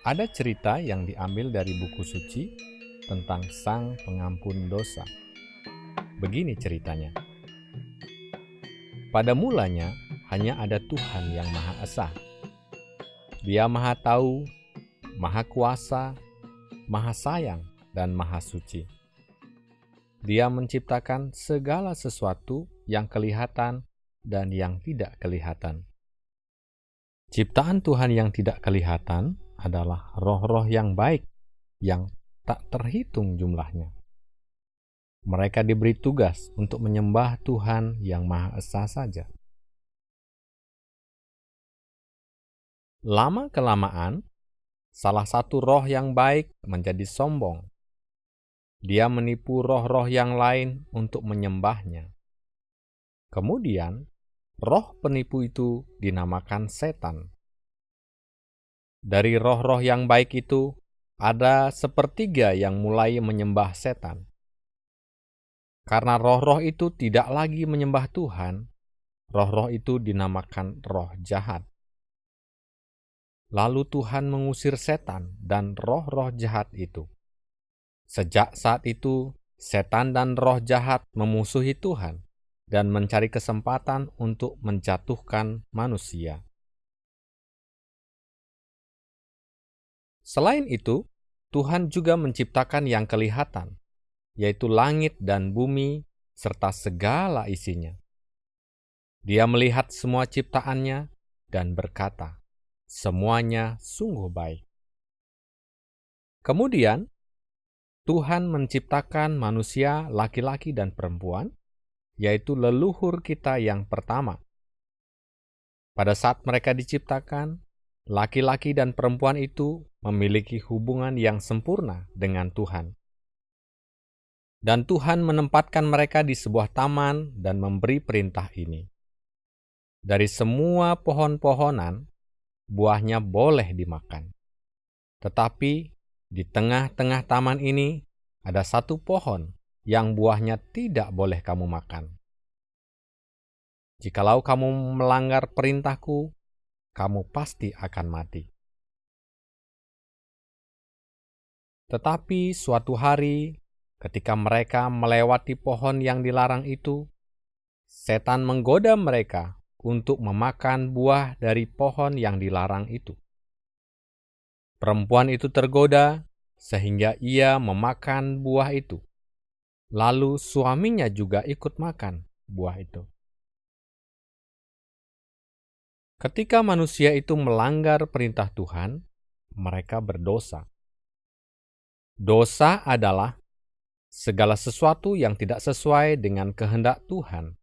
Ada cerita yang diambil dari buku suci tentang Sang Pengampun Dosa. Begini ceritanya. Pada mulanya hanya ada Tuhan yang Maha Esa. Dia Maha Tahu, Maha Kuasa, Maha Sayang, dan Maha Suci. Dia menciptakan segala sesuatu yang kelihatan dan yang tidak kelihatan. Ciptaan Tuhan yang tidak kelihatan adalah roh-roh yang baik yang tak terhitung jumlahnya. Mereka diberi tugas untuk menyembah Tuhan yang Maha Esa saja. Lama-kelamaan, salah satu roh yang baik menjadi sombong. Dia menipu roh-roh yang lain untuk menyembahnya. Kemudian, roh penipu itu dinamakan setan. Dari roh-roh yang baik itu, ada sepertiga yang mulai menyembah setan. Karena roh-roh itu tidak lagi menyembah Tuhan, roh-roh itu dinamakan roh jahat. Lalu Tuhan mengusir setan dan roh-roh jahat itu. Sejak saat itu, setan dan roh jahat memusuhi Tuhan dan mencari kesempatan untuk menjatuhkan manusia. Selain itu, Tuhan juga menciptakan yang kelihatan, yaitu langit dan bumi serta segala isinya. Dia melihat semua ciptaannya dan berkata, "Semuanya sungguh baik." Kemudian, Tuhan menciptakan manusia laki-laki dan perempuan, yaitu leluhur kita yang pertama. Pada saat mereka diciptakan, laki-laki dan perempuan itu memiliki hubungan yang sempurna dengan Tuhan. Dan Tuhan menempatkan mereka di sebuah taman dan memberi perintah ini. Dari semua pohon-pohonan, buahnya boleh dimakan. Tetapi di tengah-tengah taman ini ada satu pohon yang buahnya tidak boleh kamu makan. Jikalau kamu melanggar perintahku, kamu pasti akan mati. Tetapi suatu hari, ketika mereka melewati pohon yang dilarang itu, setan menggoda mereka untuk memakan buah dari pohon yang dilarang itu. Perempuan itu tergoda sehingga ia memakan buah itu. Lalu suaminya juga ikut makan buah itu. Ketika manusia itu melanggar perintah Tuhan, mereka berdosa. Dosa adalah segala sesuatu yang tidak sesuai dengan kehendak Tuhan.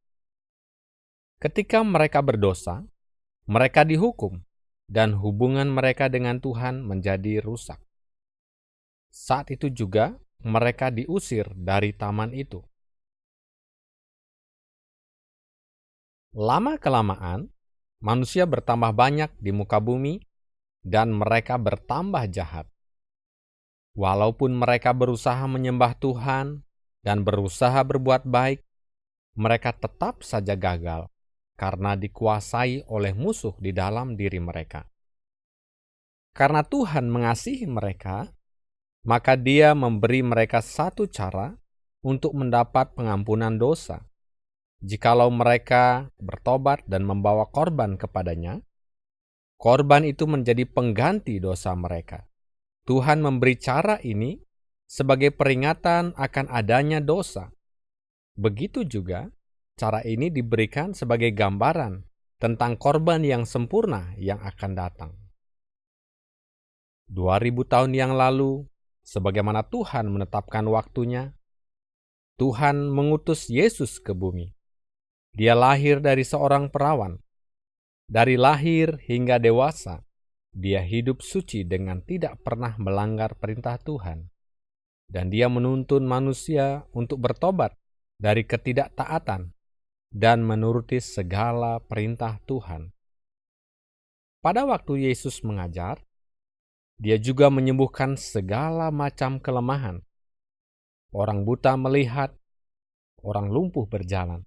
Ketika mereka berdosa, mereka dihukum, dan hubungan mereka dengan Tuhan menjadi rusak. Saat itu juga mereka diusir dari taman itu. Lama-kelamaan, manusia bertambah banyak di muka bumi, dan mereka bertambah jahat. Walaupun mereka berusaha menyembah Tuhan dan berusaha berbuat baik, mereka tetap saja gagal karena dikuasai oleh musuh di dalam diri mereka. Karena Tuhan mengasihi mereka, maka Dia memberi mereka satu cara untuk mendapat pengampunan dosa. Jikalau mereka bertobat dan membawa korban kepadanya, korban itu menjadi pengganti dosa mereka. Tuhan memberi cara ini sebagai peringatan akan adanya dosa. Begitu juga, cara ini diberikan sebagai gambaran tentang korban yang sempurna yang akan datang. 2000 tahun yang lalu, sebagaimana Tuhan menetapkan waktunya, Tuhan mengutus Yesus ke bumi. Dia lahir dari seorang perawan. Dari lahir hingga dewasa, Dia hidup suci dengan tidak pernah melanggar perintah Tuhan. Dan Dia menuntun manusia untuk bertobat dari ketidaktaatan dan menuruti segala perintah Tuhan. Pada waktu Yesus mengajar, Dia juga menyembuhkan segala macam kelemahan. Orang buta melihat, orang lumpuh berjalan.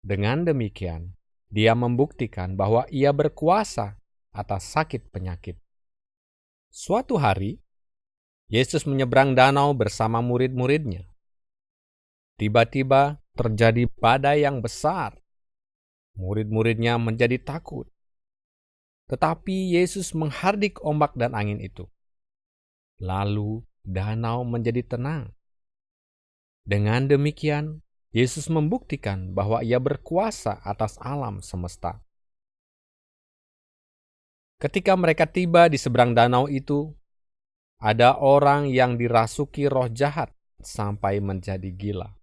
Dengan demikian, Dia membuktikan bahwa Ia berkuasa atas sakit penyakit. Suatu hari, Yesus menyeberang danau bersama murid-muridnya. Tiba-tiba terjadi badai yang besar. Murid-muridnya menjadi takut. Tetapi Yesus menghardik ombak dan angin itu. Lalu danau menjadi tenang. Dengan demikian, Yesus membuktikan bahwa Ia berkuasa atas alam semesta. Ketika mereka tiba di seberang danau itu, ada orang yang dirasuki roh jahat sampai menjadi gila.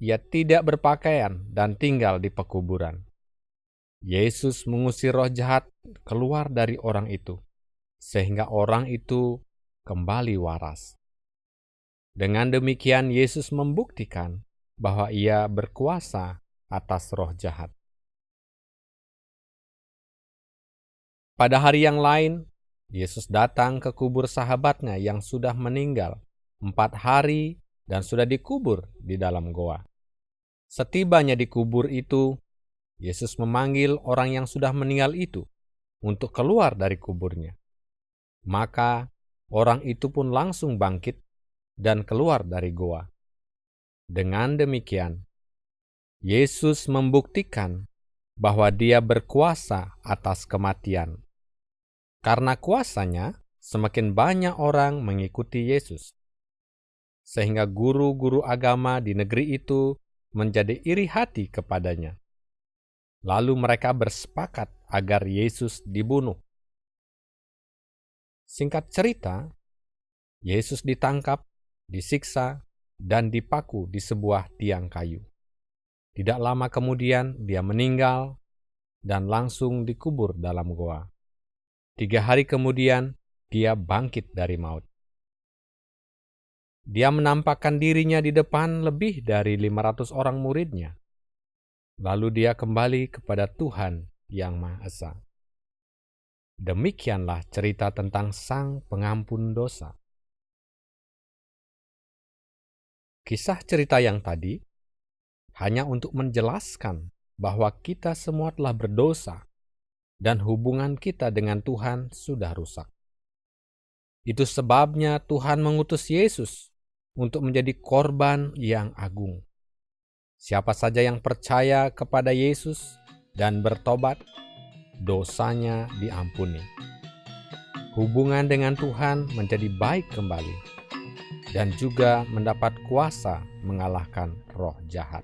Ia tidak berpakaian dan tinggal di pekuburan. Yesus mengusir roh jahat keluar dari orang itu, sehingga orang itu kembali waras. Dengan demikian, Yesus membuktikan bahwa Ia berkuasa atas roh jahat. Pada hari yang lain, Yesus datang ke kubur sahabatnya yang sudah meninggal 4 hari dan sudah dikubur di dalam goa. Setibanya di kubur itu, Yesus memanggil orang yang sudah meninggal itu untuk keluar dari kuburnya. Maka orang itu pun langsung bangkit dan keluar dari goa. Dengan demikian, Yesus membuktikan bahwa Dia berkuasa atas kematian. Karena kuasanya, semakin banyak orang mengikuti Yesus. Sehingga guru-guru agama di negeri itu menjadi iri hati kepadanya. Lalu mereka bersepakat agar Yesus dibunuh. Singkat cerita, Yesus ditangkap, disiksa, dan dipaku di sebuah tiang kayu. Tidak lama kemudian Dia meninggal dan langsung dikubur dalam goa. 3 hari kemudian, Dia bangkit dari maut. Dia menampakkan dirinya di depan lebih dari 500 orang muridnya. Lalu Dia kembali kepada Tuhan yang Maha Esa. Demikianlah cerita tentang Sang Pengampun Dosa. Kisah cerita yang tadi hanya untuk menjelaskan bahwa kita semua telah berdosa dan hubungan kita dengan Tuhan sudah rusak. Itu sebabnya Tuhan mengutus Yesus untuk menjadi korban yang agung. Siapa saja yang percaya kepada Yesus dan bertobat, dosanya diampuni. Hubungan dengan Tuhan menjadi baik kembali dan juga mendapat kuasa mengalahkan roh jahat.